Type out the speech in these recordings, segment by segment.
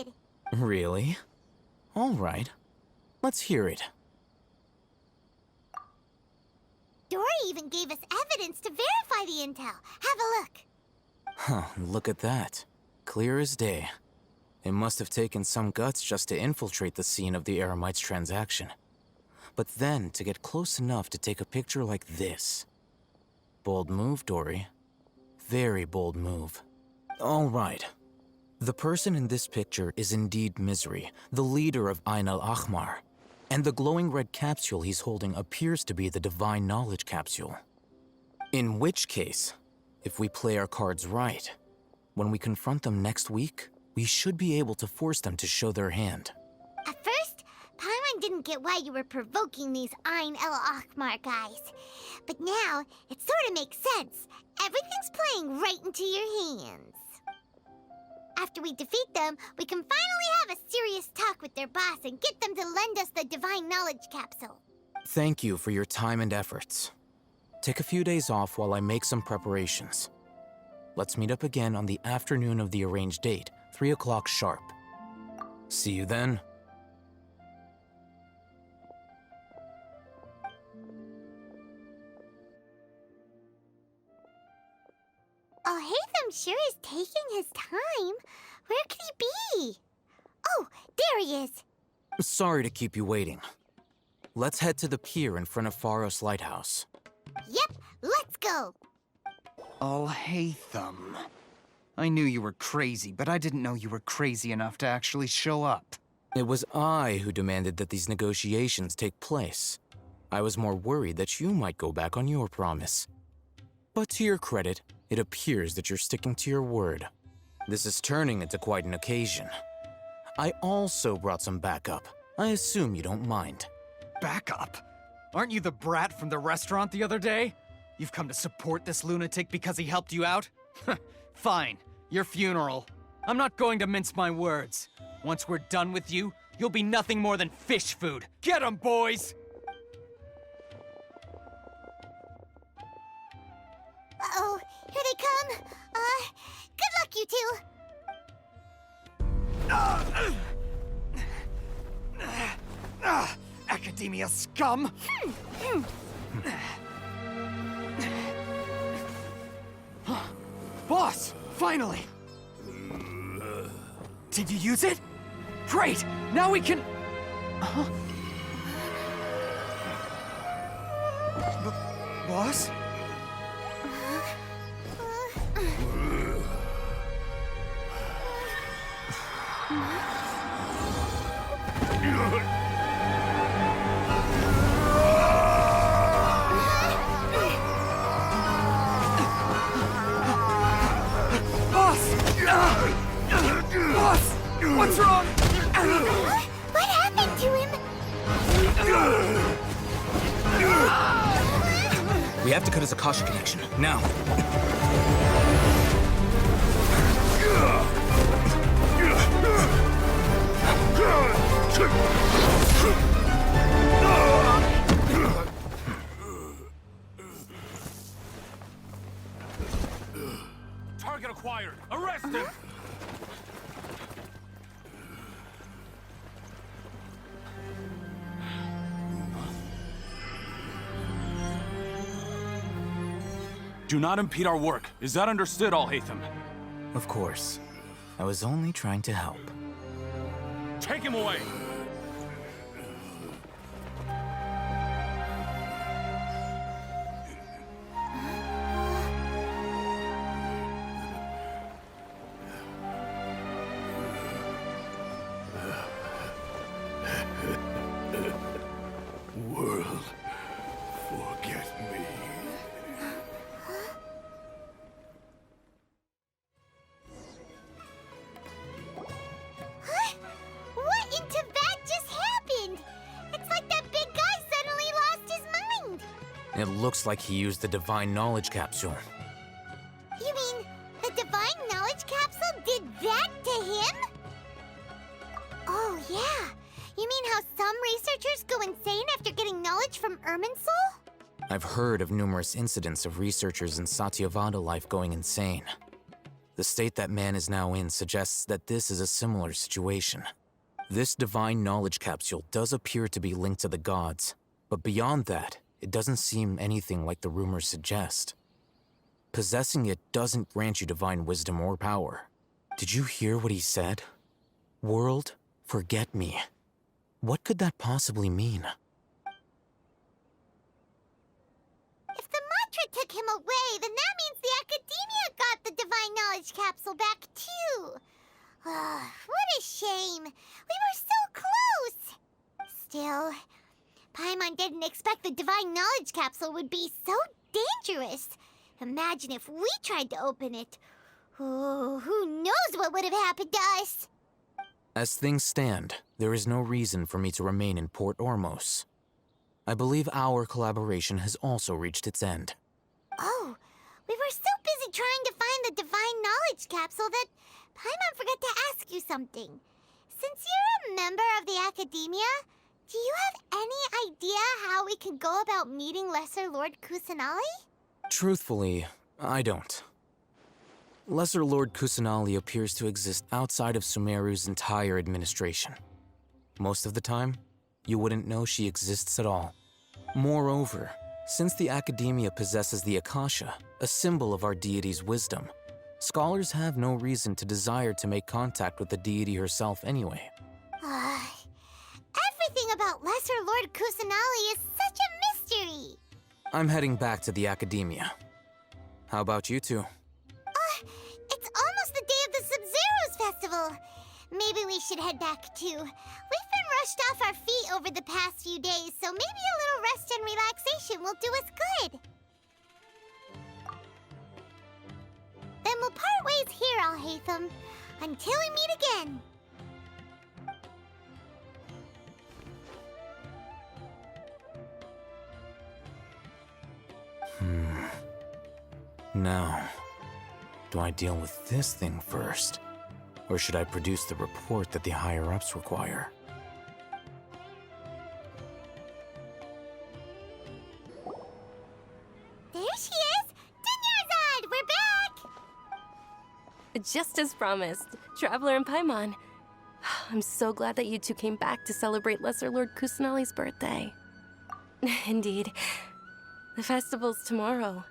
did. Really? All right. Let's hear it. Dory even gave us evidence to verify the intel. Have a look. Huh, look at that. Clear as day. It must have taken some guts just to infiltrate the scene of the Eremites transaction. But then to get close enough to take a picture like this. Bold move, Dory. Very bold move. All right. The person in this picture is indeed Misery, the leader of Ain al-Ahmar. And the glowing red capsule he's holding appears to be the Divine Knowledge capsule. In which case, if we play our cards right, when we confront them next week, we should be able to force them to show their hand. At first, Paimon didn't get why you were provoking these Ain al-Ahmar guys. But now, it sort of makes sense. Everything's playing right into your hands. After we defeat them, we can finally have a serious talk with their boss and get them to lend us the Divine Knowledge capsule. Thank you for your time and efforts. Take a few days off while I make some preparations. Let's meet up again on the afternoon of the arranged date, 3 o'clock sharp. See you then. Alhaitham sure is taking his time. Where could he be? Oh, there he is. Sorry to keep you waiting. Let's head to the pier in front of Pharos Lighthouse. Yep, let's go. Alhaitham. I knew you were crazy, but I didn't know you were crazy enough to actually show up. It was I who demanded that these negotiations take place. I was more worried that you might go back on your promise. But to your credit, it appears that you're sticking to your word. This is turning into quite an occasion. I also brought some backup. I assume you don't mind. Backup? Aren't you the brat from the restaurant the other day? You've come to support this lunatic because he helped you out? Fine, your funeral. I'm not going to mince my words. Once we're done with you, you'll be nothing more than fish food. Get 'em, boys! Uh-oh, here they come. Good luck, you two. Academia scum! Boss! Finally! Did you use it? Great! Now we can... Boss? Boss! What's wrong? What happened to him? We have to cut his Akasha connection, now. Target acquired! Arrest him! Do not impede our work. Is that understood, Alhaitham? Of course. I was only trying to help. Take him away! World, forget me. Huh? What in Tibet just happened? It's like that big guy suddenly lost his mind. It looks like he used the Divine Knowledge capsule. You mean the Divine Knowledge capsule did that to him? Oh, yeah. You mean how some researchers go insane after getting knowledge from Irminsul? I've heard of numerous incidents of researchers in Satyavada life going insane. The state that man is now in suggests that this is a similar situation. This divine knowledge capsule does appear to be linked to the gods, but beyond that, it doesn't seem anything like the rumors suggest. Possessing it doesn't grant you divine wisdom or power. Did you hear what he said? World, forget me. What could that possibly mean? If the mantra took him away, then that means the Academia got the Divine Knowledge Capsule back, too. What a shame. We were so close. Still, Paimon didn't expect the Divine Knowledge Capsule would be so dangerous. Imagine if we tried to open it. Oh, who knows what would have happened to us? As things stand, there is no reason for me to remain in Port Ormos. I believe our collaboration has also reached its end. Oh, we were so busy trying to find the Divine Knowledge Capsule that Paimon forgot to ask you something. Since you're a member of the Academia, do you have any idea how we can go about meeting Lesser Lord Kusanali? Truthfully, I don't. Lesser Lord Kusanali appears to exist outside of Sumeru's entire administration. Most of the time, you wouldn't know she exists at all. Moreover, since the Academia possesses the Akasha, a symbol of our deity's wisdom, scholars have no reason to desire to make contact with the deity herself anyway. Everything about Lesser Lord Kusanali is such a mystery! I'm heading back to the Academia. How about you two? It's almost the day of the Sub-Zero's festival. Maybe we should head back too. We've been rushed off our feet over the past few days, so maybe a little rest and relaxation will do us good. Then we'll part ways here, Al-Haytham, until we meet again. Now, do I deal with this thing first? Or should I produce the report that the higher-ups require? There she is! Dunyarzad, we're back! Just as promised, Traveler and Paimon. I'm so glad that you two came back to celebrate Lesser Lord Kusanali's birthday. Indeed. The festival's tomorrow.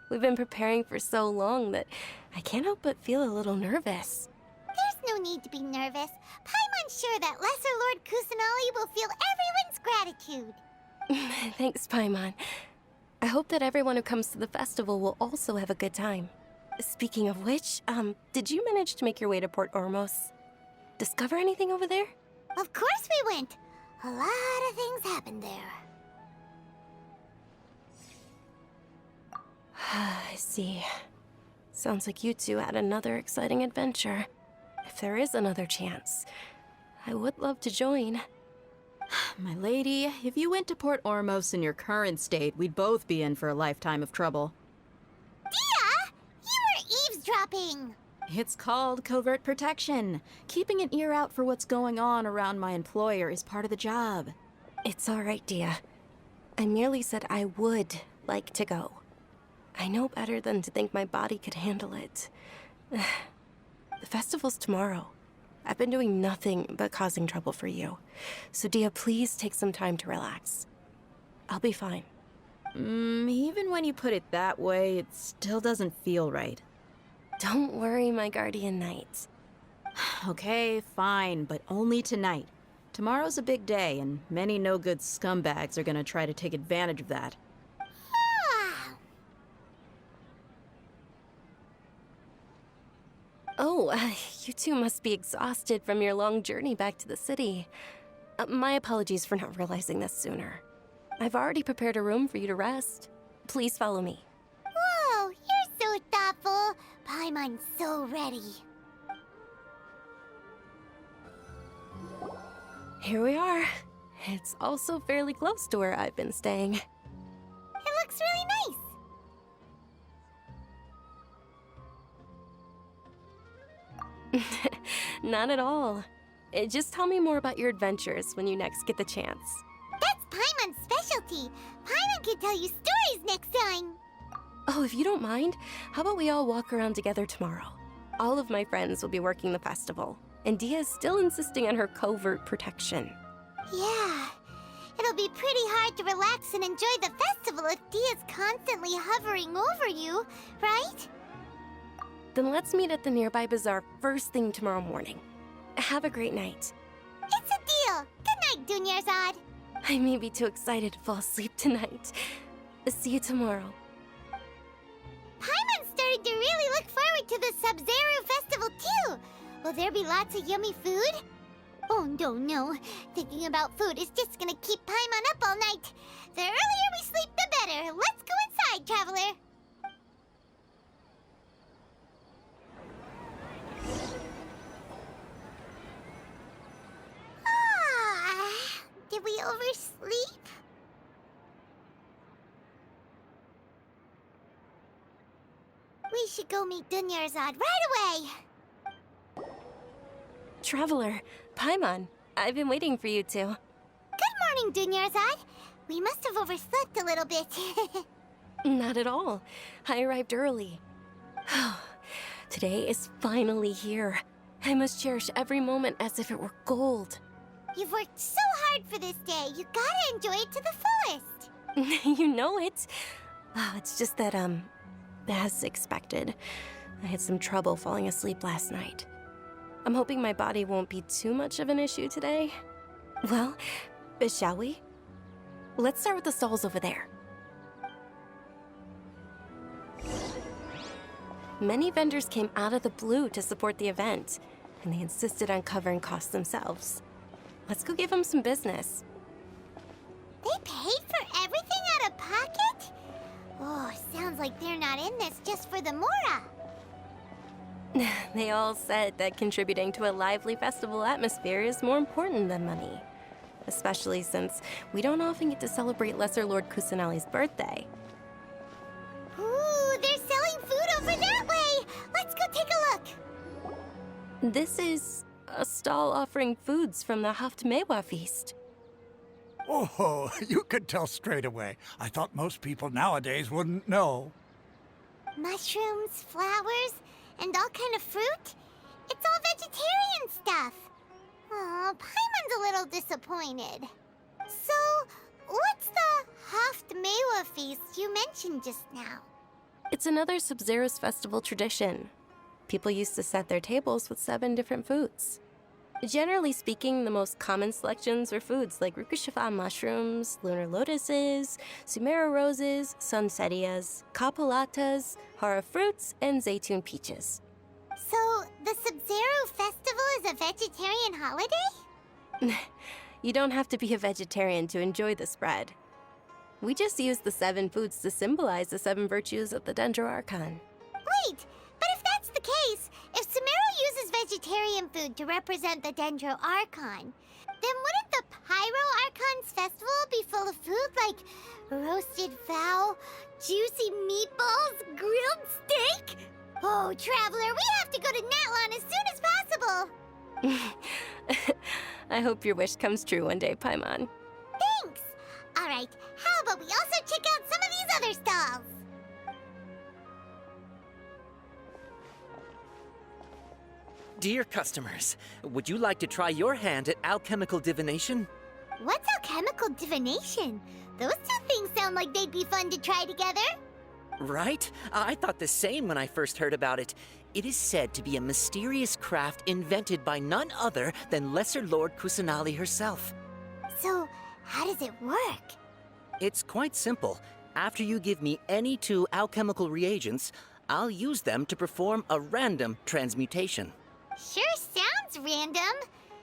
We've been preparing for so long that I can't help but feel a little nervous. There's no need to be nervous. Paimon's sure that Lesser Lord Kusanali will feel everyone's gratitude. Thanks, Paimon. I hope that everyone who comes to the festival will also have a good time. Speaking of which, did you manage to make your way to Port Ormos? Discover anything over there? Of course we went. A lot of things happened there. I see. Sounds like you two had another exciting adventure. If there is another chance, I would love to join. My lady, if you went to Port Ormos in your current state, we'd both be in for a lifetime of trouble. Dia! You were eavesdropping! It's called covert protection. Keeping an ear out for what's going on around my employer is part of the job. It's all right, Dia. I merely said I would like to go. I know better than to think my body could handle it. The festival's tomorrow. I've been doing nothing but causing trouble for you. So, Dia, please take some time to relax. I'll be fine. Even when you put it that way, it still doesn't feel right. Don't worry, my guardian knight. Okay, fine, but only tonight. Tomorrow's a big day, and many no-good scumbags are gonna try to take advantage of that. Oh, you two must be exhausted from your long journey back to the city. My apologies for not realizing this sooner. I've already prepared a room for you to rest. Please follow me. Whoa, you're so thoughtful. Paimon's so ready. Here we are. It's also fairly close to where I've been staying. It looks really nice. Not at all. Just tell me more about your adventures when you next get the chance. That's Paimon's specialty. Paimon can tell you stories next time. Oh, if you don't mind, how about we all walk around together tomorrow? All of my friends will be working the festival, and Dia's still insisting on her covert protection. Yeah. It'll be pretty hard to relax and enjoy the festival if Dia's constantly hovering over you, right? Then let's meet at the nearby bazaar first thing tomorrow morning. Have a great night. It's a deal. Good night, Dunyarzad. I may be too excited to fall asleep tonight. See you tomorrow. Paimon's starting to really look forward to the Sub-Zero festival too. Will there be lots of yummy food? Oh, no. Thinking about food is just gonna keep Paimon up all night. The earlier we sleep, the better. Let's go inside, Traveler. Did we oversleep? We should go meet Dunyarzad right away. Traveler, Paimon, I've been waiting for you two. Good morning, Dunyarzad. We must have overslept a little bit. Not at all. I arrived early. Today is finally here. I must cherish every moment as if it were gold. You've worked so hard for this day. You gotta enjoy it to the fullest. You know it. It's just that, as expected, I had some trouble falling asleep last night. I'm hoping my body won't be too much of an issue today. Well, shall we? Let's start with the stalls over there. Many vendors came out of the blue to support the event, and they insisted on covering costs themselves. Let's go give them some business. They paid for everything out of pocket? Oh, sounds like they're not in this just for the Mora. They all said that contributing to a lively festival atmosphere is more important than money. Especially since we don't often get to celebrate Lesser Lord Kusanali's birthday. Ooh, they're selling food over that way! Let's go take a look! This is a stall offering foods from the Haftmewa feast. Oh, you could tell straight away. I thought most people nowadays wouldn't know. Mushrooms, flowers, and all kind of fruit? It's all vegetarian stuff. Oh, Paimon's a little disappointed. So, what's the Haftmewa feast you mentioned just now? It's another Sub-Zero's festival tradition. People used to set their tables with 7 different foods. Generally speaking, the most common selections were foods like Rukushifa mushrooms, lunar lotuses, Sumeru roses, sunsetias, kapulatas, hara fruits, and zaytun peaches. So, the Sub-Zero festival is a vegetarian holiday? You don't have to be a vegetarian to enjoy the spread. We just use the 7 foods to symbolize the 7 virtues of the Sumeru Archon. Wait, but if that's the case, if Sumeru uses vegetarian food to represent the Dendro Archon, then wouldn't the Pyro Archon's festival be full of food like roasted fowl, juicy meatballs, grilled steak? Oh, Traveler, we have to go to Natlan as soon as possible! I hope your wish comes true one day, Paimon. Thanks! Alright, how about we also check out some of these other stalls? Dear customers, would you like to try your hand at alchemical divination? What's alchemical divination? Those two things sound like they'd be fun to try together. Right? I thought the same when I first heard about it. It is said to be a mysterious craft invented by none other than Lesser Lord Kusanali herself. So, how does it work? It's quite simple. After you give me any 2 alchemical reagents, I'll use them to perform a random transmutation. Sure sounds random.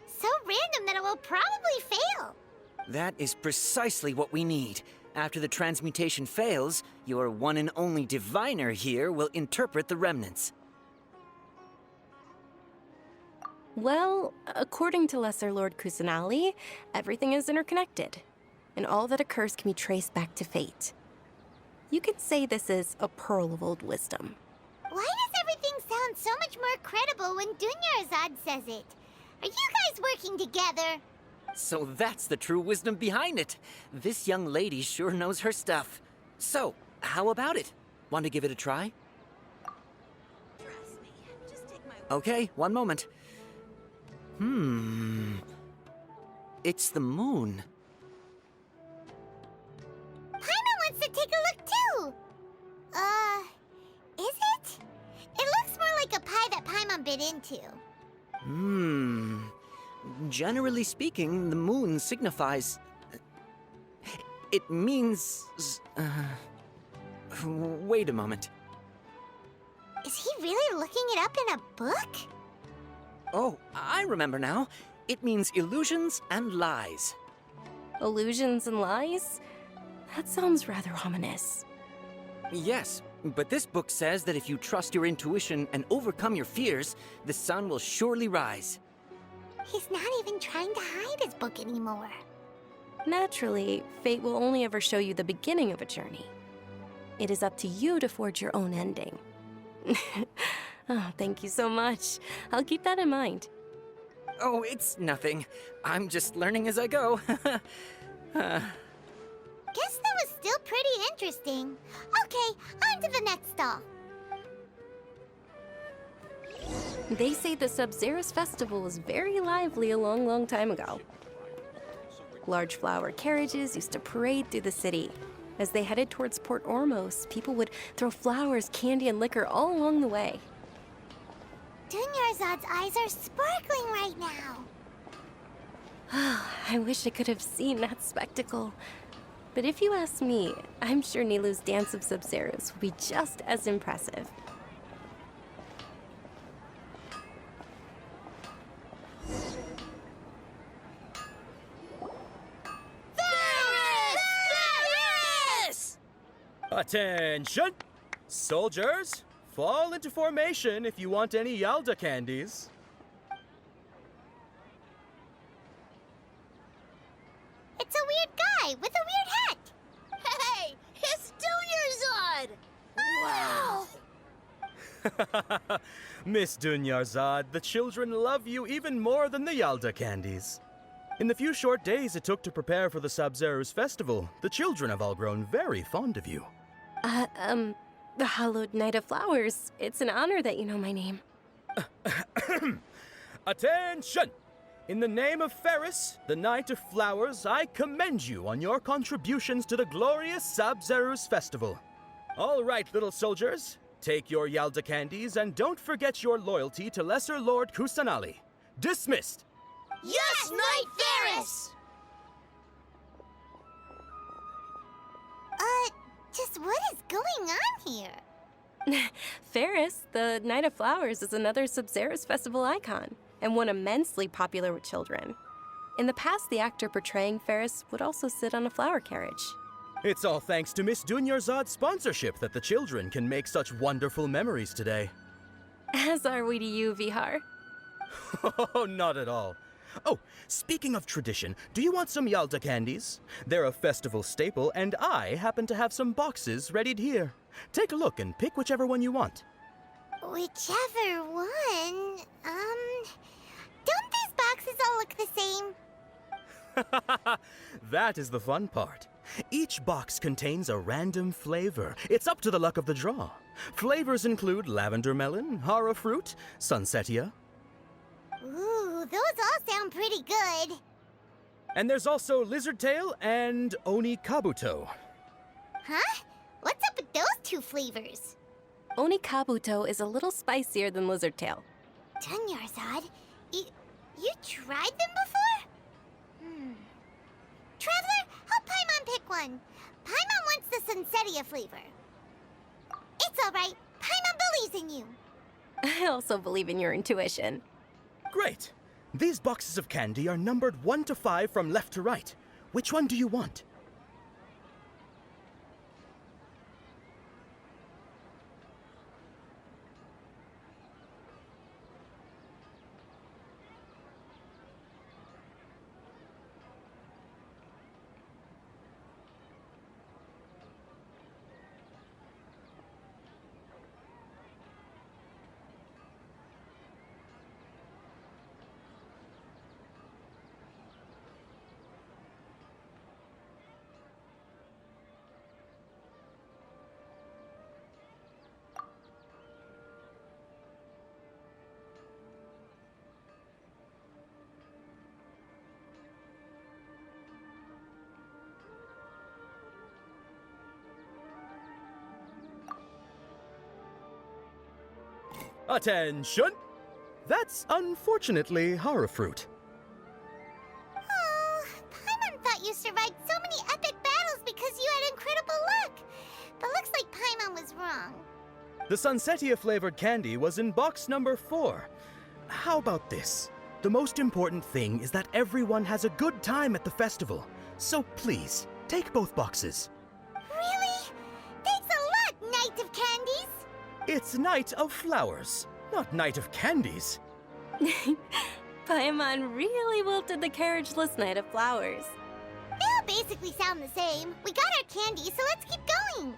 So random that it will probably fail. That is precisely what we need. After the transmutation fails, your one and only diviner here will interpret the remnants. Well, according to Lesser Lord Kusanali, everything is interconnected, and all that occurs can be traced back to fate. You could say this is a pearl of old wisdom. Why does everything sound so much more credible when Dunyarzad says it? Are you guys working together? So that's the true wisdom behind it. This young lady sure knows her stuff. So, how about it? Want to give it a try? Trust me, just take Okay, one moment. It's the moon. Paimon wants to take a look too. Is it? It looks more like a pie that Paimon bit into. Generally speaking, the moon signifies... It means... Wait a moment. Is he really looking it up in a book? Oh, I remember now. It means illusions and lies. Illusions and lies? That sounds rather ominous. Yes, but this book says that if you trust your intuition and overcome your fears, the sun will surely rise. He's not even trying to hide his book anymore. Naturally, fate will only ever show you the beginning of a journey. It is up to you to forge your own ending. Oh, thank you so much. I'll keep that in mind. Oh, it's nothing. I'm just learning as I go. Guess that was still pretty interesting. Okay, on to the next stall. They say the Sub-Zerus festival was very lively a long, long time ago. Large flower carriages used to parade through the city. As they headed towards Port Ormos, people would throw flowers, candy, and liquor all along the way. Dunyarzad's eyes are sparkling right now. I wish I could have seen that spectacle. But if you ask me, I'm sure Nilou's Dance of Sub-Zerus will be just as impressive. Attention! Soldiers, fall into formation if you want any Yalda candies. It's a weird guy with a weird hat. Hey, it's Dunyarzad! Wow! Miss Dunyarzad, the children love you even more than the Yalda candies. In the few short days it took to prepare for the Sub-Zerus festival, the children have all grown very fond of you. The Hallowed Knight of Flowers. It's an honor that you know my name. Attention! In the name of Ferris, the Knight of Flowers, I commend you on your contributions to the glorious Sub-Zerus festival. All right, little soldiers, take your Yalda candies and don't forget your loyalty to Lesser Lord Kusanali. Dismissed! Yes, Knight Ferris! Just what is going on here? Ferris, the Knight of Flowers, is another Sub-Zerus festival icon, and one immensely popular with children. In the past, the actor portraying Ferris would also sit on a flower carriage. It's all thanks to Miss Dunyarzad's sponsorship that the children can make such wonderful memories today. As are we to you, Vihar. Oh, not at all. Oh, speaking of tradition, do you want some Yalda candies? They're a festival staple, and I happen to have some boxes readied here. Take a look and pick whichever one you want. Whichever one, don't these boxes all look the same? That is the fun part. Each box contains a random flavor. It's up to the luck of the draw. Flavors include lavender melon, hara fruit, sunsetia. Ooh, those all sound pretty good. And there's also lizard tail and oni kabuto. Huh? What's up with those two flavors? Oni Kabuto is a little spicier than Lizard Tail. Dunyarzad, you tried them before? Traveler, help Paimon pick one. Paimon wants the Sunsetia flavor. It's all right. Paimon believes in you. I also believe in your intuition. Great. These boxes of candy are numbered 1 to 5 from left to right. Which one do you want? Attention! That's unfortunately horror fruit. Oh, Paimon thought you survived so many epic battles because you had incredible luck. But looks like Paimon was wrong. The Sunsetia-flavored candy was in box number 4. How about this? The most important thing is that everyone has a good time at the festival. So please, take both boxes. Really? Thanks a lot, Knight of Candies! It's Night of Flowers, not Night of Candies. Paimon really wilted the carriageless Knight of Flowers. They all basically sound the same. We got our candy, so let's keep going.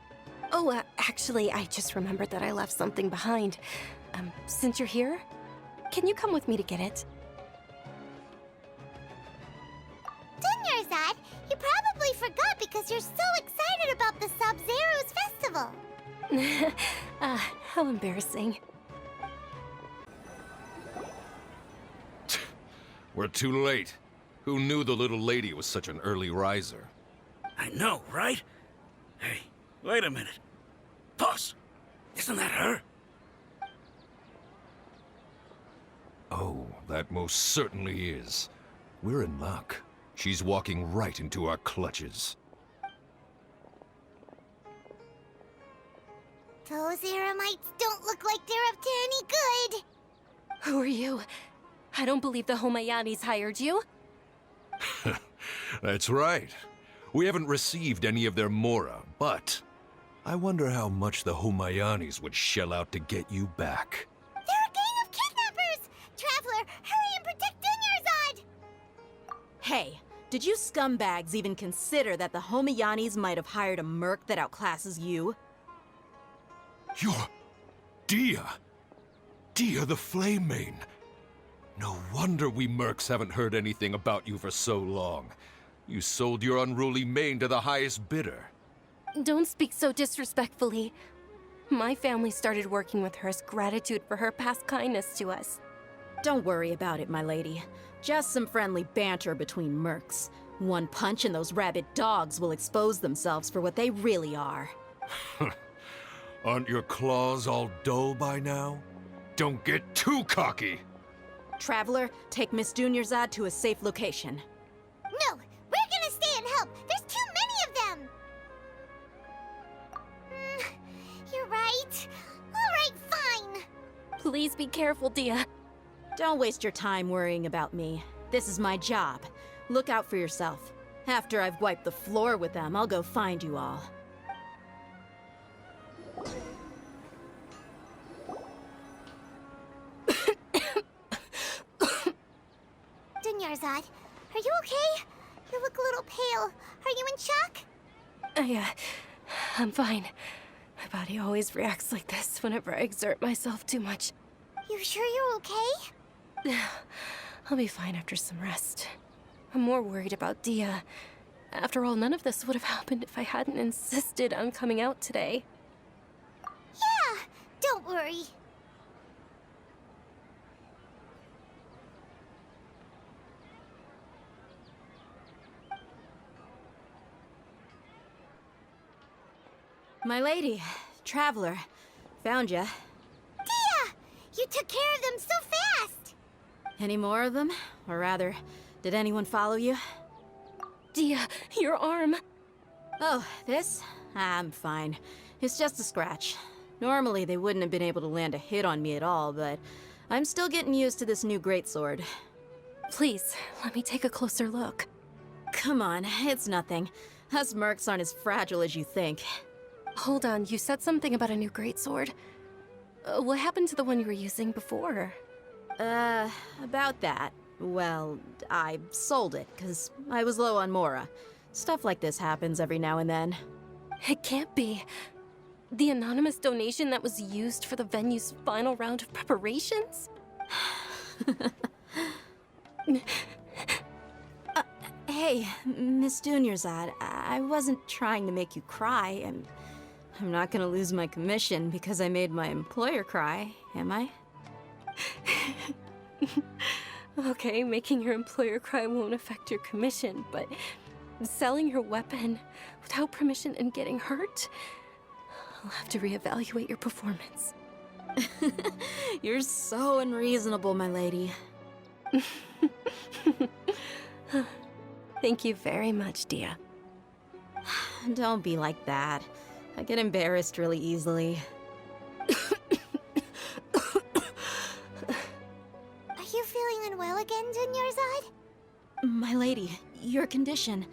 Oh, actually, I just remembered that I left something behind. Since you're here, can you come with me to get it? Dunyarzad, you probably forgot because you're so excited about the Sub-Zero's festival. How embarrassing. We're too late. Who knew the little lady was such an early riser? I know, right? Hey, wait a minute. Boss, isn't that her? Oh, that most certainly is. We're in luck. She's walking right into our clutches. Those Eremites don't look like they're up to any good. Who are you? I don't believe the Homayanis hired you. That's right. We haven't received any of their mora, but I wonder how much the Homayanis would shell out to get you back. They're a gang of kidnappers! Traveler, hurry and protect Dunyarzad! Hey, did you scumbags even consider that the Homayanis might have hired a merc that outclasses you? You're... Dia! Dia the Flame Mane! No wonder we mercs haven't heard anything about you for so long. You sold your unruly mane to the highest bidder. Don't speak so disrespectfully. My family started working with her as gratitude for her past kindness to us. Don't worry about it, my lady. Just some friendly banter between mercs. One punch and those rabid dogs will expose themselves for what they really are. Aren't your claws all dull by now? Don't get too cocky! Traveler, take Miss Dunyarzad to a safe location. No, we're gonna stay and help. There's too many of them. You're right. All right, fine. Please be careful, Dia. Don't waste your time worrying about me. This is my job. Look out for yourself. After I've wiped the floor with them, I'll go find you all. Dunyarzad, are you okay? You look a little pale. Are you in shock? I'm fine. My body always reacts like this whenever I exert myself too much. You sure you're okay? I'll be fine after some rest. I'm more worried about Dia. After all, none of this would have happened if I hadn't insisted on coming out today. Yeah, don't worry. My lady, Traveler, found ya. Dia! You took care of them so fast! Any more of them? Or rather, did anyone follow you? Dia, your arm! Oh, this? I'm fine. It's just a scratch. Normally, they wouldn't have been able to land a hit on me at all, but I'm still getting used to this new greatsword. Please, let me take a closer look. Come on, it's nothing. Us mercs aren't as fragile as you think. Hold on, you said something about a new greatsword. What happened to the one you were using before? About that. Well, I sold it, because I was low on mora. Stuff like this happens every now and then. It can't be. The anonymous donation that was used for the venue's final round of preparations? Hey, Miss Dunyarzad, I wasn't trying to make you cry. I'm not gonna lose my commission because I made my employer cry, am I? Okay, making your employer cry won't affect your commission, but selling your weapon without permission and getting hurt? I'll have to reevaluate your performance. You're so unreasonable, my lady. Thank you very much, Dia. Don't be like that. I get embarrassed really easily. Are you feeling unwell again, Dunyarzad? My lady, your condition.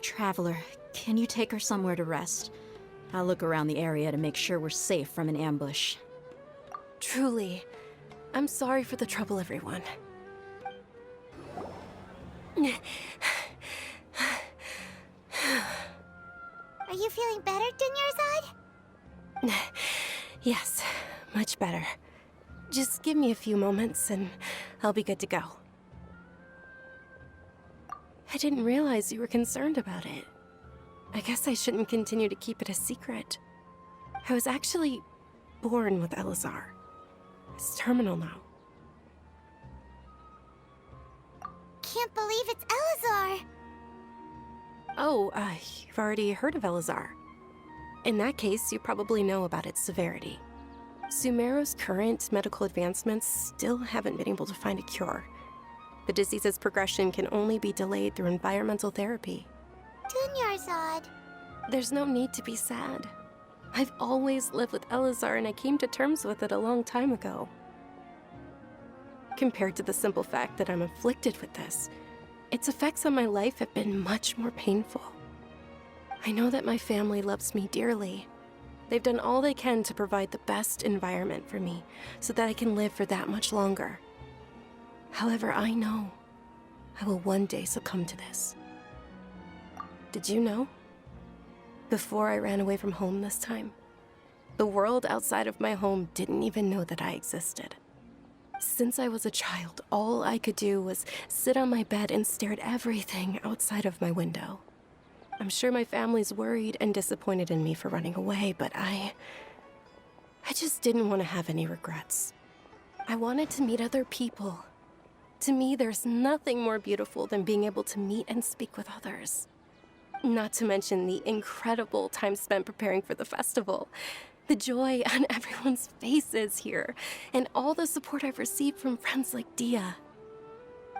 Traveler, can you take her somewhere to rest? I'll look around the area to make sure we're safe from an ambush. Truly, I'm sorry for the trouble, everyone. Are you feeling better, Dunyarzad? Yes, much better. Just give me a few moments and I'll be good to go. I didn't realize you were concerned about it. I guess I shouldn't continue to keep it a secret. I was actually born with Elazar. It's terminal now. Can't believe it's Elazar! Oh, you've already heard of Elazar. In that case, you probably know about its severity. Sumeru's current medical advancements still haven't been able to find a cure. The disease's progression can only be delayed through environmental therapy. Dunyarzad. There's no need to be sad. I've always lived with Elazar and I came to terms with it a long time ago. Compared to the simple fact that I'm afflicted with this, its effects on my life have been much more painful. I know that my family loves me dearly. They've done all they can to provide the best environment for me so that I can live for that much longer. However, I know I will one day succumb to this. Did you know? Before I ran away from home this time, the world outside of my home didn't even know that I existed. Since I was a child, all I could do was sit on my bed and stare at everything outside of my window. I'm sure my family's worried and disappointed in me for running away, but I just didn't want to have any regrets. I wanted to meet other people. To me, there's nothing more beautiful than being able to meet and speak with others. Not to mention the incredible time spent preparing for the festival. The joy on everyone's faces here, and all the support I've received from friends like Dia.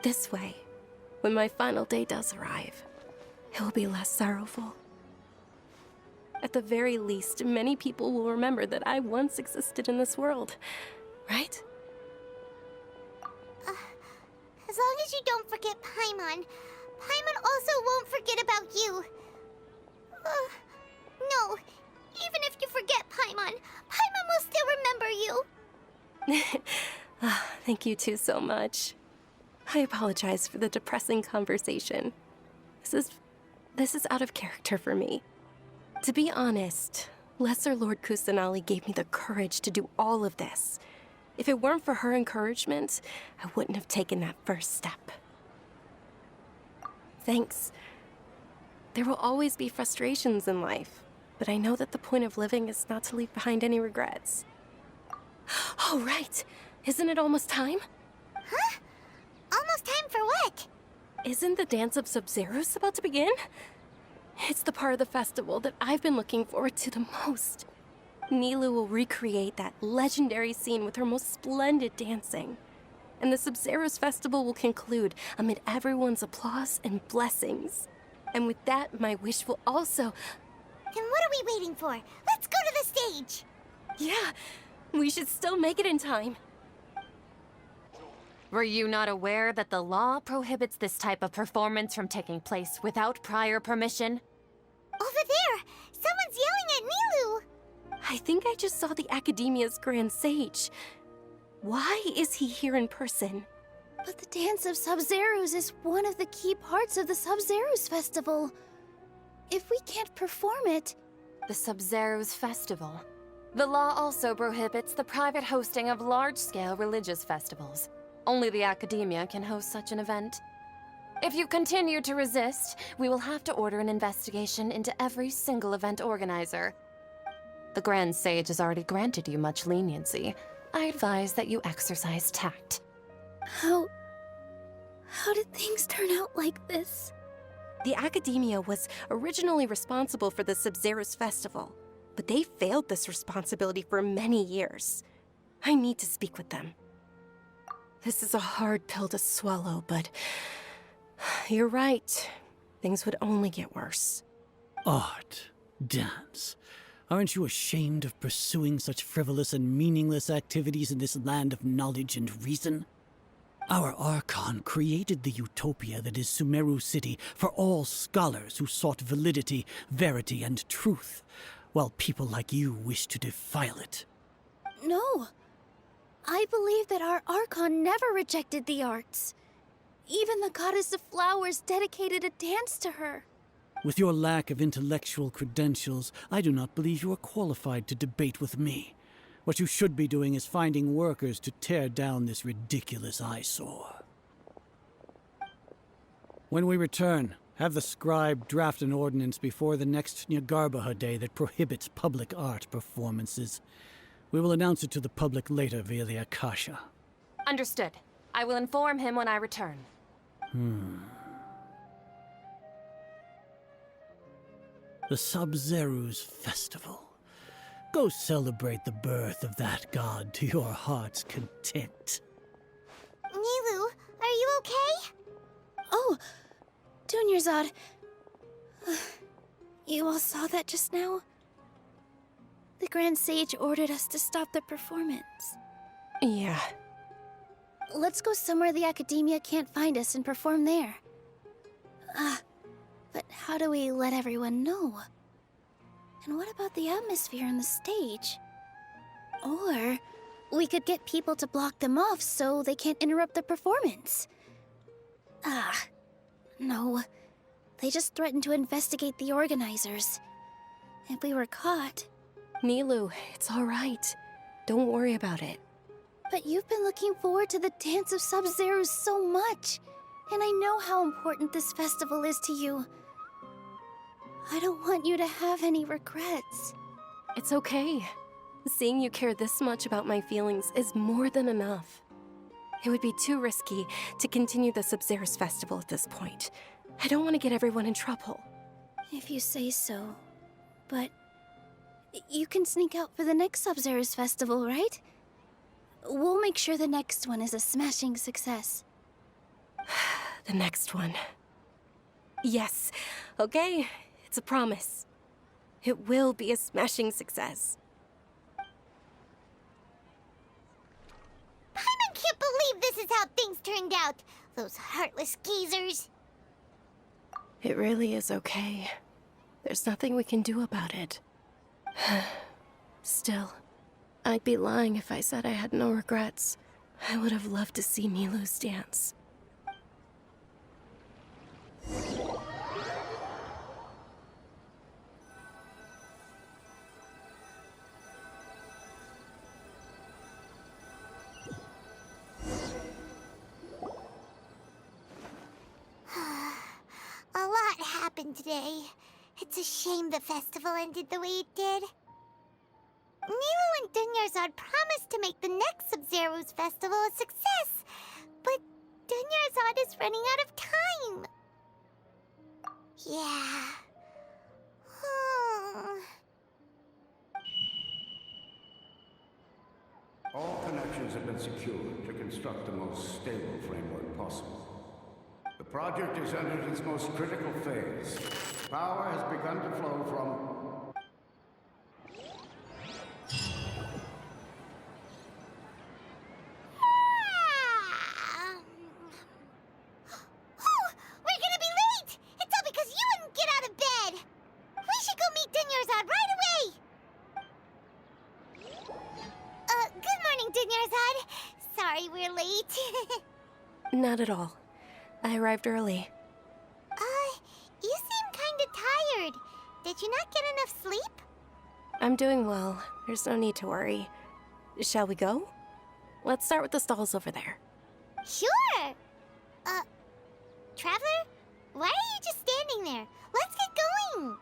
This way, when my final day does arrive, it will be less sorrowful. At the very least, many people will remember that I once existed in this world, right? As long as you don't forget Paimon, Paimon also won't forget about you. No, even if you forget Paimon, Paimon will still remember you. Thank you two so much. I apologize for the depressing conversation. This is out of character for me. To be honest, Lesser Lord Kusanali gave me the courage to do all of this. If it weren't for her encouragement, I wouldn't have taken that first step. Thanks. There will always be frustrations in life, but I know that the point of living is not to leave behind any regrets. Oh, right. Isn't it almost time? Huh? Almost time for what? Isn't the Dance of Sub-Zeros about to begin? It's the part of the festival that I've been looking forward to the most. Nilu will recreate that legendary scene with her most splendid dancing. And the Sub-Zeros festival will conclude amid everyone's applause and blessings. And with that, my wish will also... Then what are we waiting for? Let's go to the stage! Yeah, we should still make it in time. Were you not aware that the law prohibits this type of performance from taking place without prior permission? Over there! Someone's yelling at Nilu! I think I just saw the Academia's Grand Sage. Why is he here in person? But the Dance of Sub-Zeros is one of the key parts of the Sub-Zeros festival. If we can't perform it... The Sub-Zeros festival. The law also prohibits the private hosting of large-scale religious festivals. Only the Academia can host such an event. If you continue to resist, we will have to order an investigation into every single event organizer. The Grand Sage has already granted you much leniency. I advise that you exercise tact. How did things turn out like this? The Academia was originally responsible for the Sub-Zeros festival. but they failed this responsibility for many years. I need to speak with them. This is a hard pill to swallow, but you're right. Things would only get worse. Art, dance. Aren't you ashamed of pursuing such frivolous and meaningless activities in this land of knowledge and reason? Our Archon created the utopia that is Sumeru City for all scholars who sought validity, verity, and truth, while people like you wish to defile it. No. I believe that our Archon never rejected the arts. Even the goddess of flowers dedicated a dance to her. With your lack of intellectual credentials, I do not believe you are qualified to debate with me. What you should be doing is finding workers to tear down this ridiculous eyesore. When we return, have the scribe draft an ordinance before the next Nyargarbaha Day that prohibits public art performances. We will announce it to the public later via the Akasha. Understood. I will inform him when I return. The Sub-Zeru's Festival. Go celebrate the birth of that god to your heart's content. Nilu, are you okay? Oh, Dunyarzad. You all saw that just now? The Grand Sage ordered us to stop the performance. Yeah. Let's go somewhere the Academia can't find us and perform there. But how do we let everyone know? And what about the atmosphere on the stage? Or we could get people to block them off so they can't interrupt the performance. No. They just threatened to investigate the organizers. If we were caught... Nilu, it's all right. Don't worry about it. But you've been looking forward to the Dance of Sub-Zero so much. And I know how important this festival is to you. I don't want you to have any regrets. It's okay. Seeing you care this much about my feelings is more than enough. It would be too risky to continue the Sub-Zero's festival at this point. I don't want to get everyone in trouble. If you say so. But you can sneak out for the next Sub-Zero's festival, right? We'll make sure the next one is a smashing success. The next one. Yes. Okay. It's a promise. It will be a smashing success. Paimon can't believe this is how things turned out. Those heartless geezers. It really is okay. There's nothing we can do about it. Still, I'd be lying if I said I had no regrets. I would have loved to see Nilu's dance. A lot happened today. It's a shame the festival ended the way it did. Nilu and Dunyarzad promised to make the next Sub-Zero's festival a success, but Dunyarzad is running out of time. Yeah. All connections have been secured to construct the most stable framework possible. The project is entered its most critical phase. Power has begun to flow from... We're gonna be late! It's all because you wouldn't get out of bed! We should go meet Dunyarzad right away! Good morning, Dunyarzad. Sorry we're late. Not at all. I arrived early. You seem kinda tired. Did you not get enough sleep? I'm doing well. There's no need to worry. Shall we go? Let's start with the stalls over there. Sure! Traveler? Why are you just standing there? Let's get going!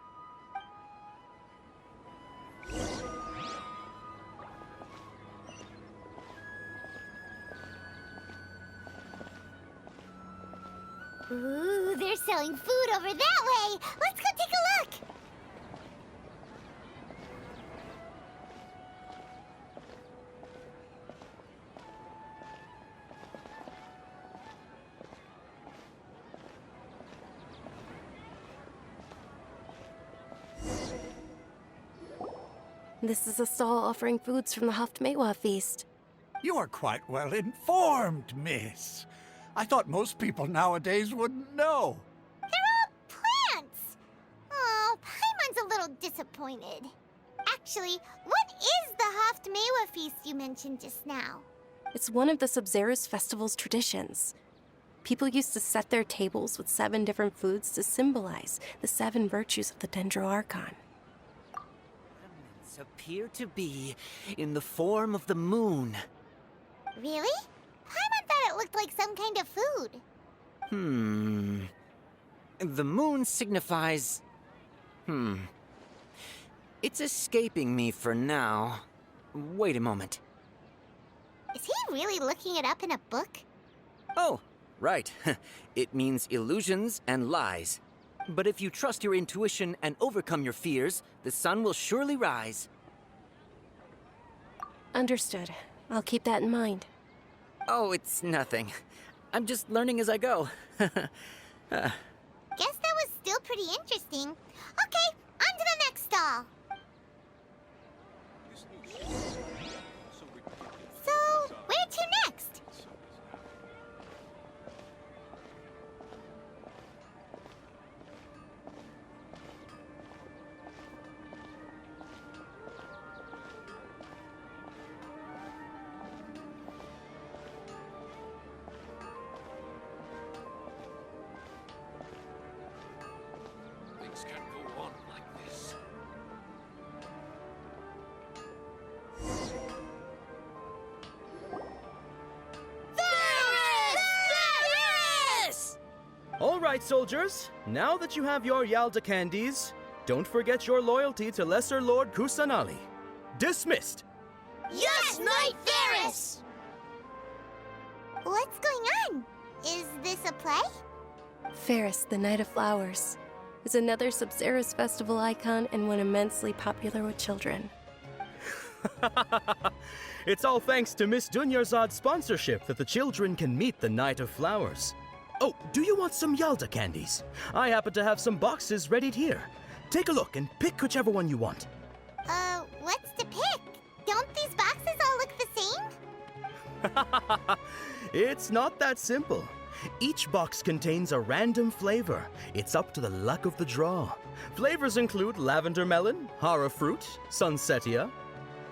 Ooh, they're selling food over that way! Let's go take a look! This is a stall offering foods from the Haftmewa feast. You are quite well informed, miss. I thought most people nowadays wouldn't know. They're all plants! Oh, Paimon's a little disappointed. Actually, what is the Haftmewa feast you mentioned just now? It's one of the Sub-Zerus Festival's traditions. People used to set their tables with 7 different foods to symbolize the 7 virtues of the Dendro Archon. Remnants appear to be in the form of the moon. Really? Paimon thought it looked like some kind of food. The moon signifies... It's escaping me for now. Wait a moment. Is he really looking it up in a book? Oh, right. It means illusions and lies. But if you trust your intuition and overcome your fears, the sun will surely rise. Understood. I'll keep that in mind. Oh, it's nothing. I'm just learning as I go. Guess that was still pretty interesting. Okay, on to the next stall. So, where to next? Things can't go on like this. All right, soldiers. Now that you have your Yalda candies, don't forget your loyalty to Lesser Lord Kusanali. Dismissed. Yes, Knight Ferris! What's going on? Is this a play? Ferris, the Knight of Flowers, is another Sub-Zerus festival icon and one immensely popular with children. It's all thanks to Miss Dunyarzad's sponsorship that the children can meet the Knight of Flowers. Oh, do you want some Yalda candies? I happen to have some boxes ready here. Take a look and pick whichever one you want. What's to pick? Don't these boxes all look the same? It's not that simple. Each box contains a random flavor. It's up to the luck of the draw. Flavors include lavender melon, hara fruit, sunsetia.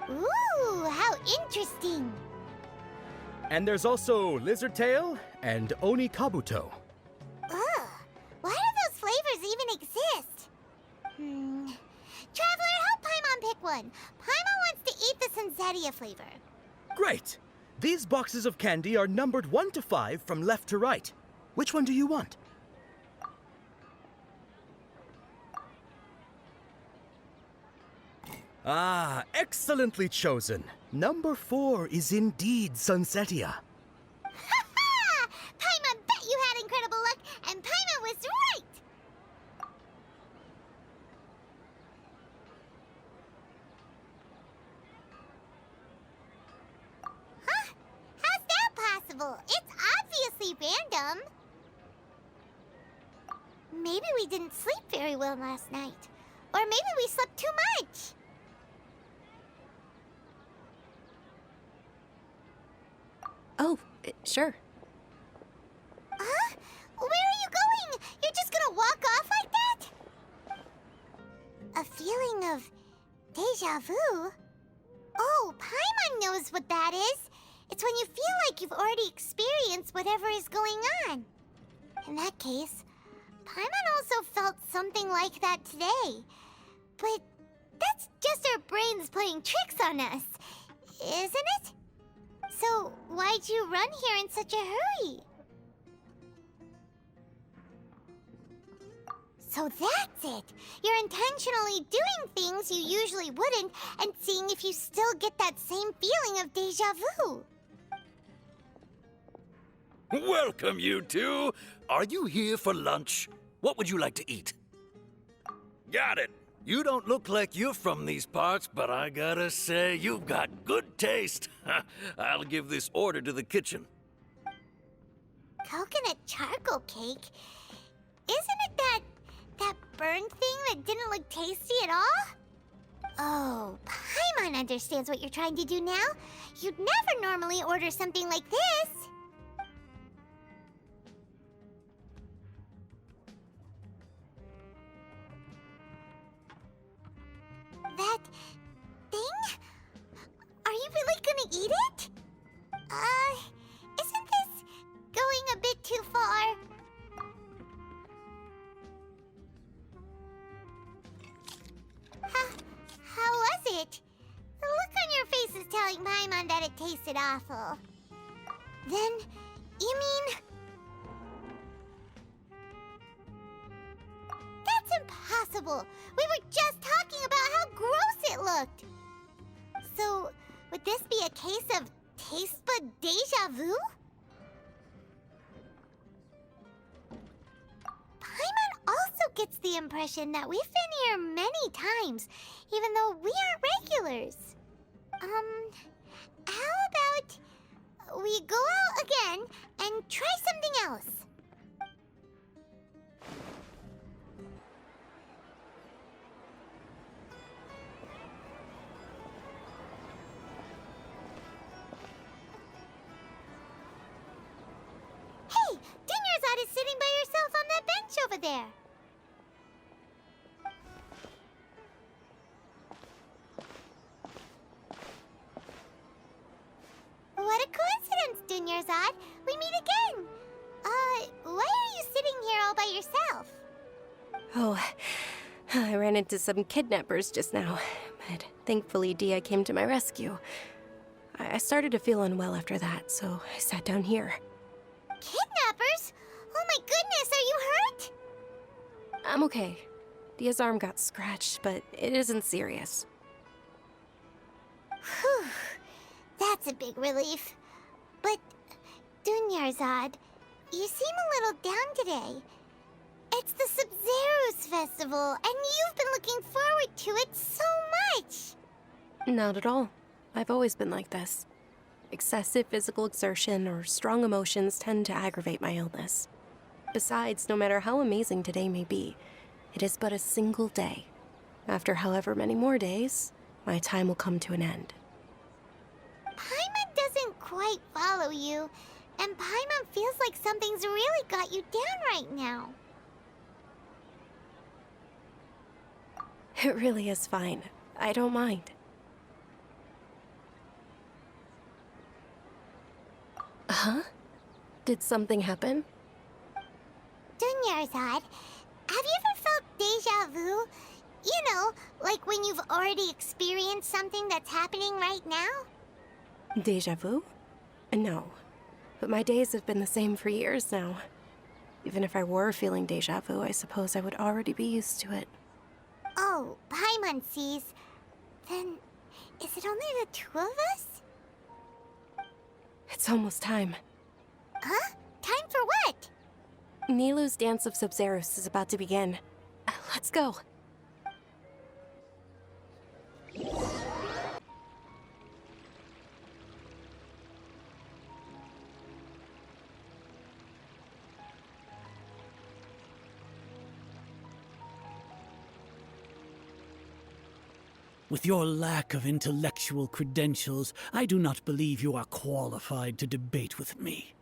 Ooh, how interesting. And there's also lizard tail and oni kabuto. Ugh, why do those flavors even exist? Traveler, help Paimon pick one. Paimon wants to eat the sunsetia flavor. Great! These boxes of candy are numbered 1 to 5 from left to right. Which one do you want? Ah, excellently chosen. Number 4 is indeed sunsetia. Ha! Paimon bet you had incredible luck, and Paimon was right! Huh? How's that possible? It's obviously random. Maybe we didn't sleep very well last night. Or maybe we slept too much. Oh, sure. Huh? Where are you going? You're just gonna walk off like that? A feeling of deja vu? Oh, Paimon knows what that is. It's when you feel like you've already experienced whatever is going on. In that case, Paimon also felt something like that today. But that's just our brains playing tricks on us, isn't it? So, why'd you run here in such a hurry? So that's it! You're intentionally doing things you usually wouldn't and seeing if you still get that same feeling of deja vu. Welcome, you two. Are you here for lunch? What would you like to eat? Got it. You don't look like you're from these parts, but I gotta say, you've got good taste. I'll give this order to the kitchen. Coconut charcoal cake? Isn't it that burned thing that didn't look tasty at all? Oh, Paimon understands what you're trying to do now. You'd never normally order something like this. That thing? Are you really gonna eat it? Isn't this going a bit too far? How was it? The look on your face is telling Paimon that it tasted awful. Then, you mean... That's impossible! We were just talking about how gross it looked! So, would this be a case of taste bud deja vu? Paimon also gets the impression that we've been here many times, even though we aren't regulars. How about we go out again and try something else? Hey, Dinyarzad is sitting by herself on that bench over there. What a coincidence, Dinyarzad. We meet again. Why are you sitting here all by yourself? Oh, I ran into some kidnappers just now, but thankfully Dia came to my rescue. I started to feel unwell after that, so I sat down here. Kidnappers? Oh my goodness, are you hurt? I'm okay. Dia's arm got scratched, but it isn't serious. Whew. That's a big relief. But, Dunyarzad, you seem a little down today. It's the Sub-Zero's festival, and you've been looking forward to it so much. Not at all. I've always been like this. Excessive physical exertion or strong emotions tend to aggravate my illness. Besides, no matter how amazing today may be, it is but a single day. After however many more days, my time will come to an end. Paimon doesn't quite follow you, and Paimon feels like something's really got you down right now. It really is fine. I don't mind. Huh? Did something happen? Dunyarzad, have you ever felt deja vu? You know, like when you've already experienced something that's happening right now? Deja vu? No. But my days have been the same for years now. Even if I were feeling deja vu, I suppose I would already be used to it. Oh, Paimon sees. Then, is it only the two of us? It's almost time. Huh? Time for what? Nilou's Dance of Sub-Zeros is about to begin. Let's go. With your lack of intellectual credentials, I do not believe you are qualified to debate with me.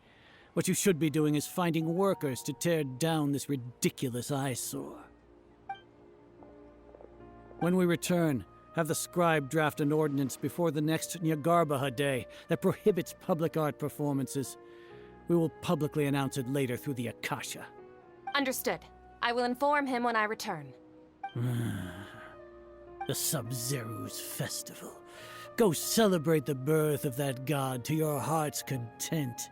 What you should be doing is finding workers to tear down this ridiculous eyesore. When we return, have the scribe draft an ordinance before the next Nyagarbaha Day that prohibits public art performances. We will publicly announce it later through the Akasha. Understood. I will inform him when I return. The Sub-Zero's festival. Go celebrate the birth of that god to your heart's content.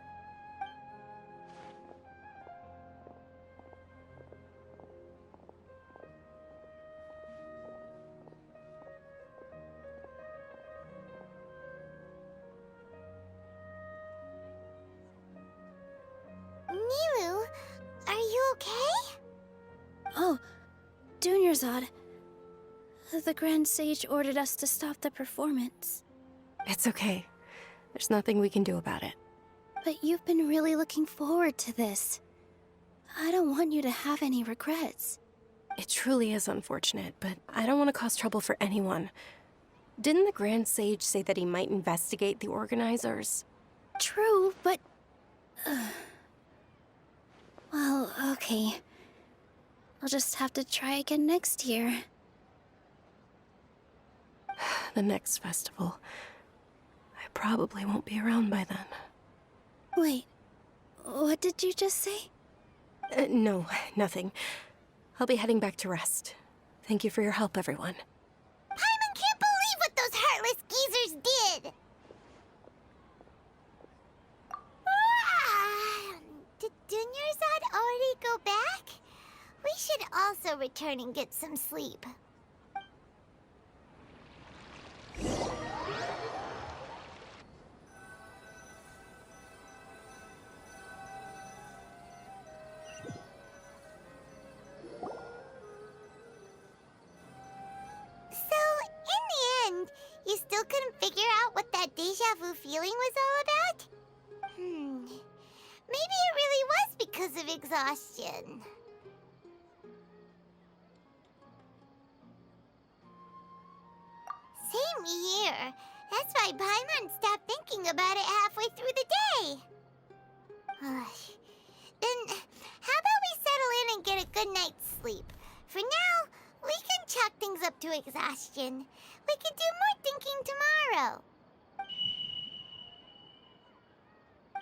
Nilou, are you okay? Oh, Dunyarzad. The Grand Sage ordered us to stop the performance. It's okay. There's nothing we can do about it. But you've been really looking forward to this. I don't want you to have any regrets. It truly is unfortunate, but I don't want to cause trouble for anyone. Didn't the Grand Sage say that he might investigate the organizers? True, but... well, okay. I'll just have to try again next year. The next festival. I probably won't be around by then. Wait, what did you just say? No, nothing. I'll be heading back to rest. Thank you for your help, everyone. Paimon can't believe what those heartless geezers did! Did Dunyarzad already go back? We should also return and get some sleep. You still couldn't figure out what that deja vu feeling was all about? Maybe it really was because of exhaustion. Same here. That's why Paimon stopped thinking about it halfway through the day. Then, how about we settle in and get a good night's sleep? For now, we can chalk things up to exhaustion. We can do more thinking tomorrow.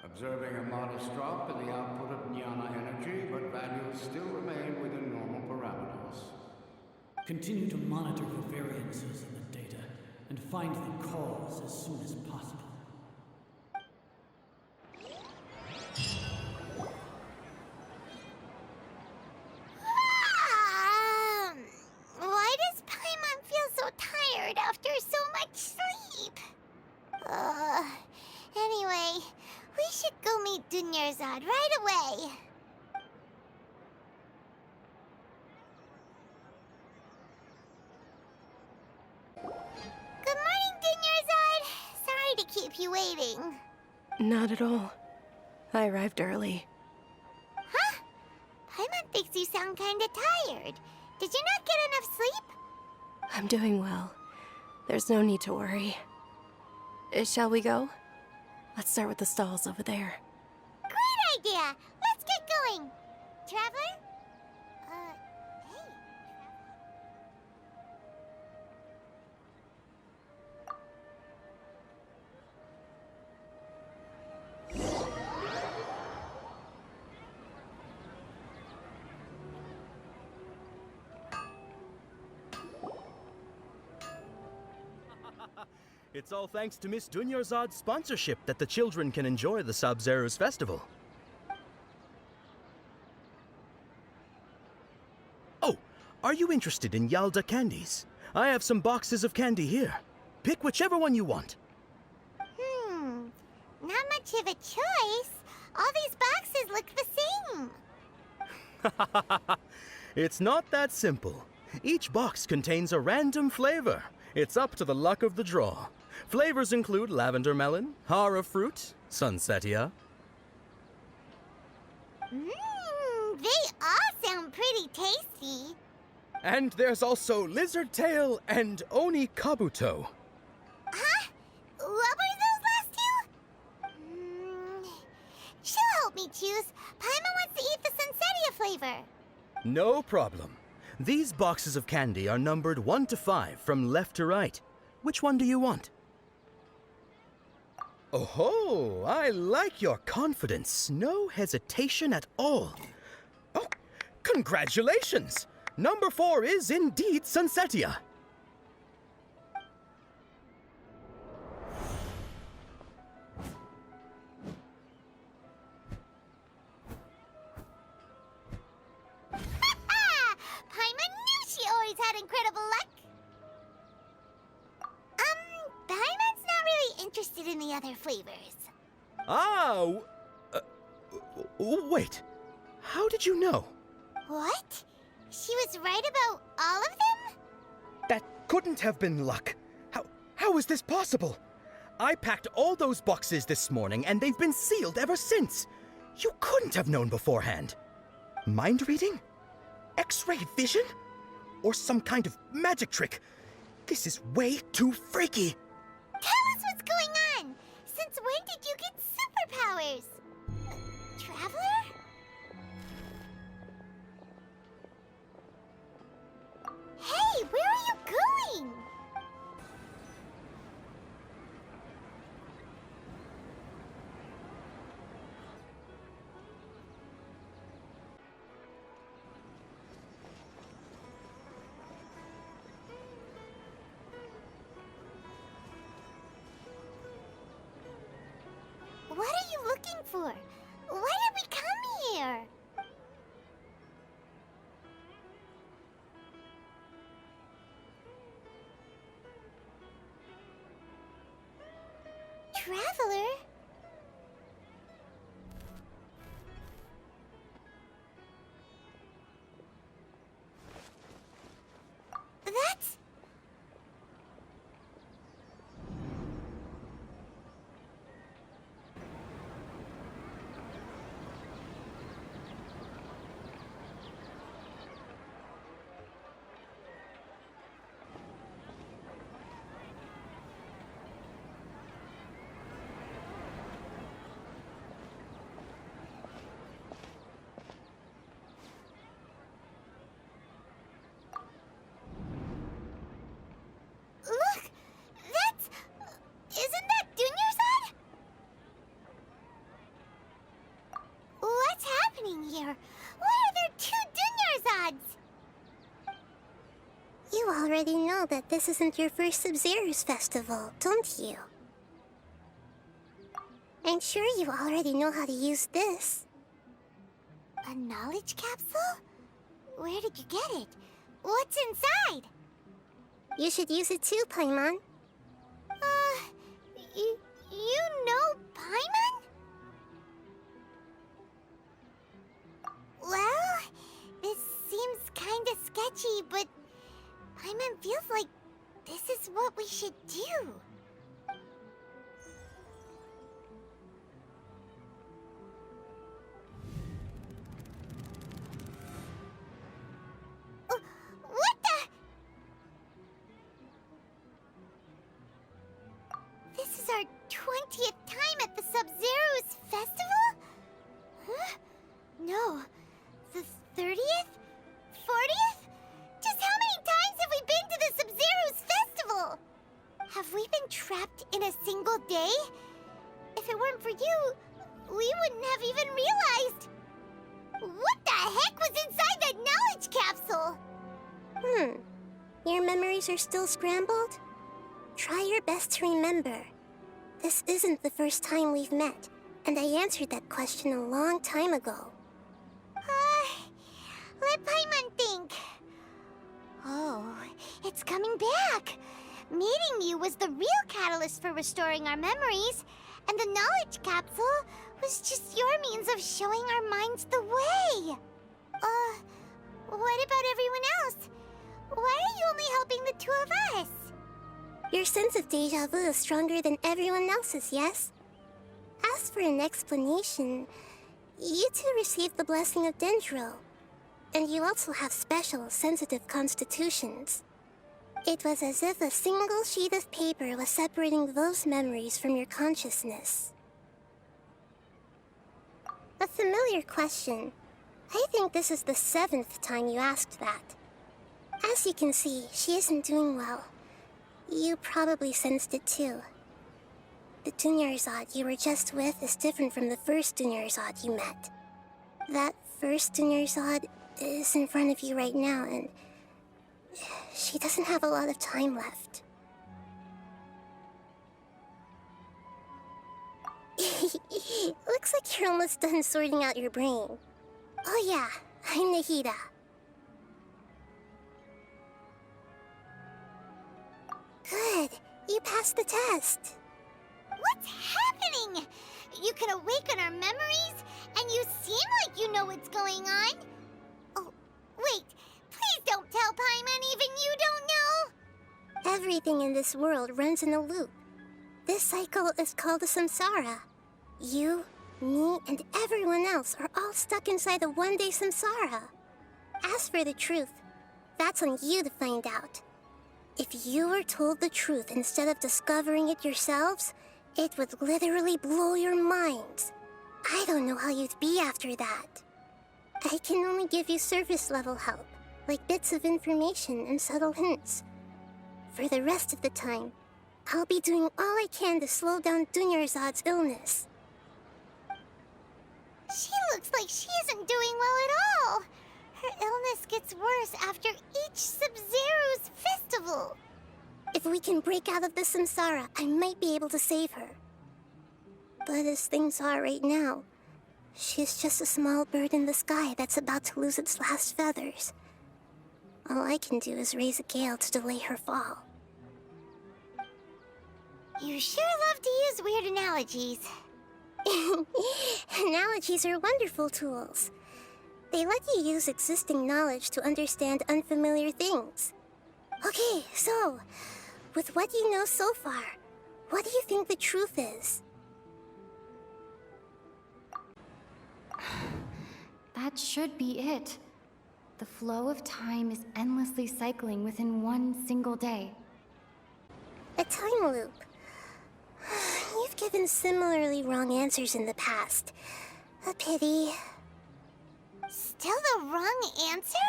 Observing a modest drop in the output of jnana energy, but values still remain within normal parameters. Continue to monitor for variances in the data and find the cause as soon as possible. Why does Paimon feel so tired after so much sleep? Anyway, we should go meet Dunyarzad right away. Good morning, Dunyarzad. Sorry to keep you waiting. Not at all. I arrived early. Huh? Paimon thinks you sound kinda tired. Did you not get enough sleep? I'm doing well. There's no need to worry. Shall we go? Let's start with the stalls over there. Great idea! Let's get going! Traveler? Hey. It's all thanks to Miss Dunyarzad's sponsorship that the children can enjoy the Sub-Zero's festival. Oh, are you interested in Yalda candies? I have some boxes of candy here. Pick whichever one you want. Not much of a choice. All these boxes look the same. It's not that simple. Each box contains a random flavor. It's up to the luck of the draw. Flavors include lavender melon, hara fruit, sunsetia. They all sound pretty tasty. And there's also lizard tail and oni kabuto. Huh? What were those last two? She'll help me choose. Paimon wants to eat the sunsetia flavor. No problem. These boxes of candy are numbered 1 to 5 from left to right. Which one do you want? Oh, I like your confidence. No hesitation at all. Oh, congratulations! Number 4 is indeed sunsetia. Paimon knew she always had incredible luck. Paimon's not really interested in the other flavors. Wait. How did you know? What? She was right about all of them? That couldn't have been luck. How is this possible? I packed all those boxes this morning and they've been sealed ever since. You couldn't have known beforehand. Mind reading? X-ray vision? or some kind of magic trick. This is way too freaky. Tell us what's going on! Since when did you get superpowers? Traveler? Hey, where are you going? What are you looking for? Why did we come here? Traveler? That's... Look! That's... Isn't that Dunyarzad? What's happening here? Why are there two Dunyarzads? You already know that this isn't your first Sub-Zero's festival, don't you? I'm sure you already know how to use this. A knowledge capsule? Where did you get it? What's inside? You should use it too, Paimon. You know Paimon? Well, this seems kinda sketchy, but Paimon feels like this is what we should do. What the? This is our 20th time at the Sub-Zero's festival? Huh? No. The 30th? 40th? Just how many times have we been to the Sub-Zero's festival? Have we been trapped in a single day? If it weren't for you, we wouldn't have even realized. What the heck was inside that knowledge capsule? Your memories are still scrambled? Try your best to remember. This isn't the first time we've met, and I answered that question a long time ago. Let Paimon think. Oh, it's coming back. Meeting you was the real catalyst for restoring our memories, and the knowledge capsule was just your means of showing our minds the way. What about everyone else? Why are you only helping the two of us? Your sense of deja vu is stronger than everyone else's, yes? As for an explanation, you two received the blessing of Dendro, and you also have special, sensitive constitutions. It was as if a single sheet of paper was separating those memories from your consciousness. A familiar question. I think this is the 7th time you asked that. As you can see, she isn't doing well. You probably sensed it too. The Dunyarzad you were just with is different from the first Dunyarzad you met. That first Dunyarzad is in front of you right now, and she doesn't have a lot of time left. Looks like you're almost done sorting out your brain. Oh yeah, I'm Nahida. Good, you passed the test. What's happening? You can awaken our memories, and you seem like you know what's going on. Oh, wait, please don't tell Paimon even you don't know. Everything in this world runs in a loop. This cycle is called a samsara. You, me, and everyone else are all stuck inside a one-day samsara. As for the truth, That's on you to find out. If you were told the truth instead of discovering it yourselves, it would literally blow your minds. I don't know how you'd be after that. I can only give you surface-level help, like bits of information and subtle hints. For the rest of the time, I'll be doing all I can to slow down Dunyarzad's illness. She looks like she isn't doing well at all. Her illness gets worse after each Sub-Zero's festival. If we can break out of the samsara, I might be able to save her. But as things are right now, she's just a small bird in the sky that's about to lose its last feathers. All I can do is raise a gale to delay her fall. You sure love to use weird analogies. Analogies are wonderful tools. They let you use existing knowledge to understand unfamiliar things. Okay, so, with what you know so far, what do you think the truth is? That should be it. The flow of time is endlessly cycling within one single day. A time loop. You've given similarly wrong answers in the past. A pity. Still the wrong answer?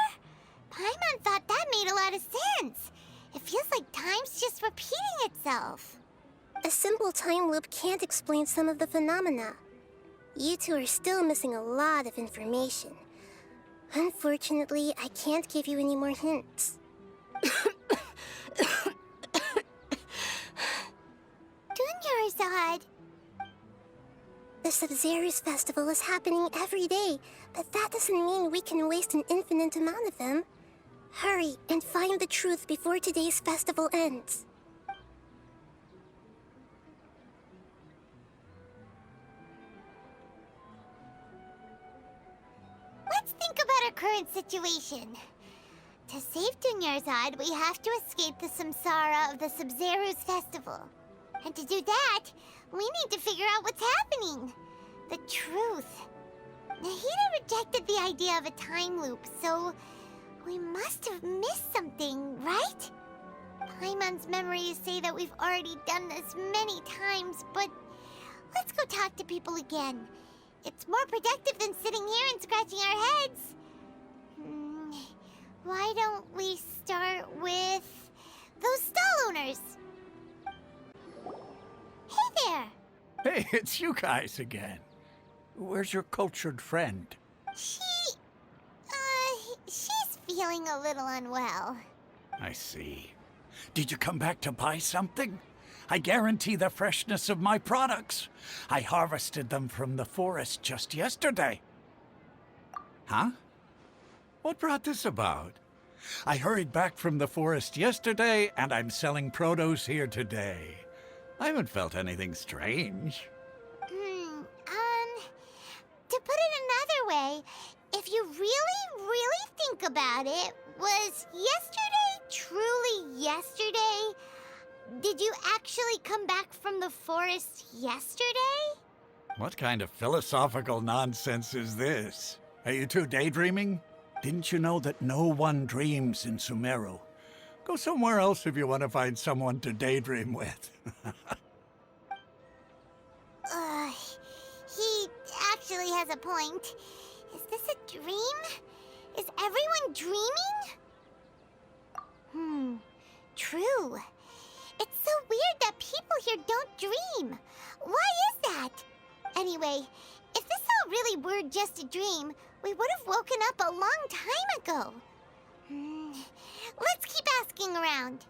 Paimon thought that made a lot of sense. It feels like time's just repeating itself. A simple time loop can't explain some of the phenomena. You two are still missing a lot of information. Unfortunately, I can't give you any more hints. Dunyarzad. The Sub-Zero's festival is happening every day, but that doesn't mean we can waste an infinite amount of them. Hurry and find the truth before today's festival ends. Let's think about our current situation. To save Dunyarzad, we have to escape the samsara of the Sub-Zero's festival. And to do that, we need to figure out what's happening. The truth. Nahida rejected the idea of a time loop, so we must have missed something, right? Paimon's memories say that we've already done this many times, but let's go talk to people again. It's more productive than sitting here and scratching our heads. Why don't we start with those stall owners? Hey there! Hey, it's you guys again. Where's your cultured friend? She's feeling a little unwell. I see. Did you come back to buy something? I guarantee the freshness of my products. I harvested them from the forest just yesterday. Huh? What brought this about? I hurried back from the forest yesterday, and I'm selling produce here today. I haven't felt anything strange. To put it another way, if you really think about it, was yesterday truly yesterday? Did you actually come back from the forest yesterday? What kind of philosophical nonsense is this? Are you two daydreaming? Didn't you know that no one dreams in Sumeru? Go somewhere else if you want to find someone to daydream with. He actually has a point. Is this a dream? Is everyone dreaming? True. It's so weird that people here don't dream. Why is that? Anyway, if this all really were just a dream, we would have woken up a long time ago. Let's keep asking around.